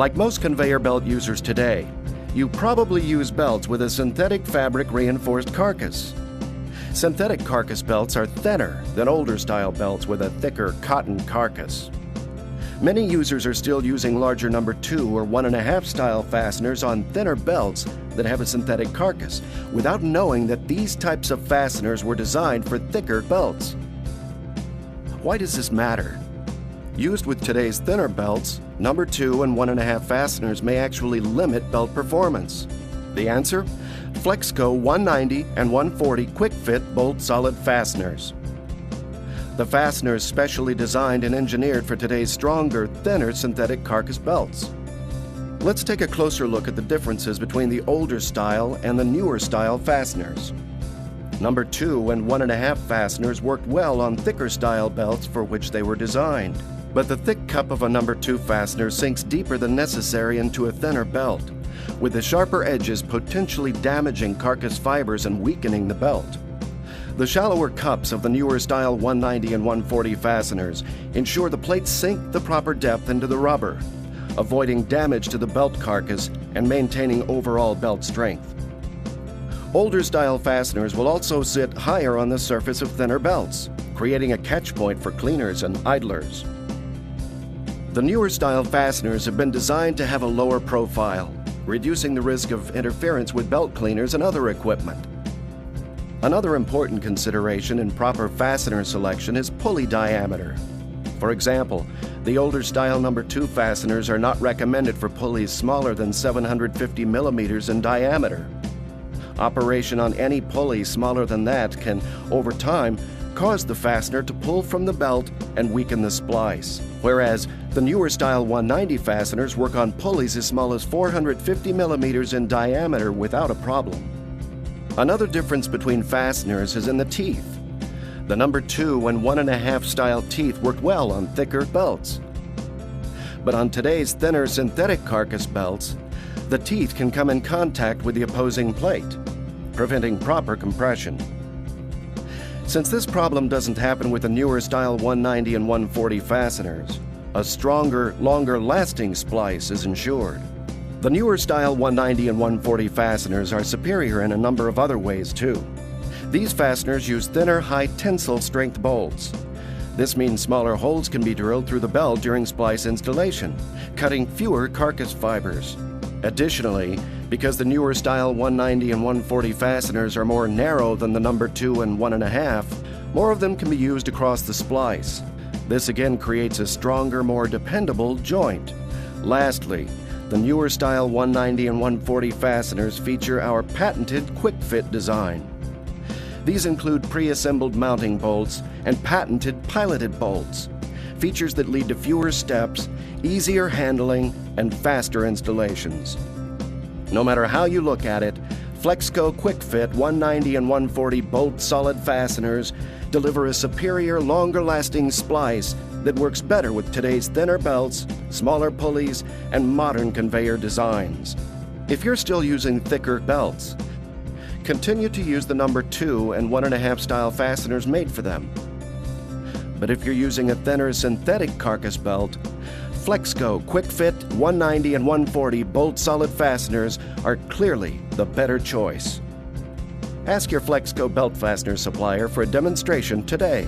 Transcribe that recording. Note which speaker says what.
Speaker 1: Like most conveyor belt users today, you probably use belts with a synthetic fabric reinforced carcass. Synthetic carcass belts are thinner than older style belts with a thicker cotton carcass. Many users are still using larger number 2 or 1.5 style fasteners on thinner belts that have a synthetic carcass, without knowing that these types of fasteners were designed for thicker belts. Why does this matter? Used with today's thinner belts, number 2 and 1.5 fasteners may actually limit belt performance. The answer? Flexco 190 and 140 quick fit bolt solid fasteners. The fasteners specially designed and engineered for today's stronger, thinner synthetic carcass belts. Let's take a closer look at the differences between the older style and the newer style fasteners. Number 2 and 1.5 fasteners worked well on thicker style belts for which they were designed. But the thick cup of a number 2 fastener sinks deeper than necessary into a thinner belt, with the sharper edges potentially damaging carcass fibers and weakening the belt. The shallower cups of the newer style 190 and 140 fasteners ensure the plates sink the proper depth into the rubber, avoiding damage to the belt carcass and maintaining overall belt strength. Older style fasteners will also sit higher on the surface of thinner belts, creating a catch point for cleaners and idlers. The newer style fasteners have been designed to have a lower profile, reducing the risk of interference with belt cleaners and other equipment. Another important consideration in proper fastener selection is pulley diameter. For example, the older style number 2 fasteners are not recommended for pulleys smaller than 750 millimeters in diameter. Operation on any pulley smaller than that can, over time, cause the fastener to pull from the belt and weaken the splice, whereas the newer style 190 fasteners work on pulleys as small as 450 millimeters in diameter without a problem. Another difference between fasteners is in the teeth. The number 2 and 1.5 style teeth worked well on thicker belts. But on today's thinner synthetic carcass belts, the teeth can come in contact with the opposing plate, preventing proper compression. Since this problem doesn't happen with the newer style 190 and 140 fasteners, a stronger, longer-lasting splice is ensured. The newer style 190 and 140 fasteners are superior in a number of other ways too. These fasteners use thinner, high tensile strength bolts. This means smaller holes can be drilled through the belt during splice installation, cutting fewer carcass fibers. Additionally, because the newer style 190 and 140 fasteners are more narrow than the number 2 and 1.5, more of them can be used across the splice. This again creates a stronger, more dependable joint. Lastly, the newer style 190 and 140 fasteners feature our patented quick fit design. These include pre-assembled mounting bolts and patented piloted bolts, features that lead to fewer steps, easier handling, and faster installations. No matter how you look at it, Flexco Quick Fit 190 and 140 bolt solid fasteners deliver a superior, longer-lasting splice that works better with today's thinner belts, smaller pulleys, and modern conveyor designs. If you're still using thicker belts, continue to use the number 2 and 1.5 style fasteners made for them. But if you're using a thinner synthetic carcass belt, Flexco Quick Fit 190 and 140 bolt solid fasteners are clearly the better choice. Ask your Flexco belt fastener supplier for a demonstration today.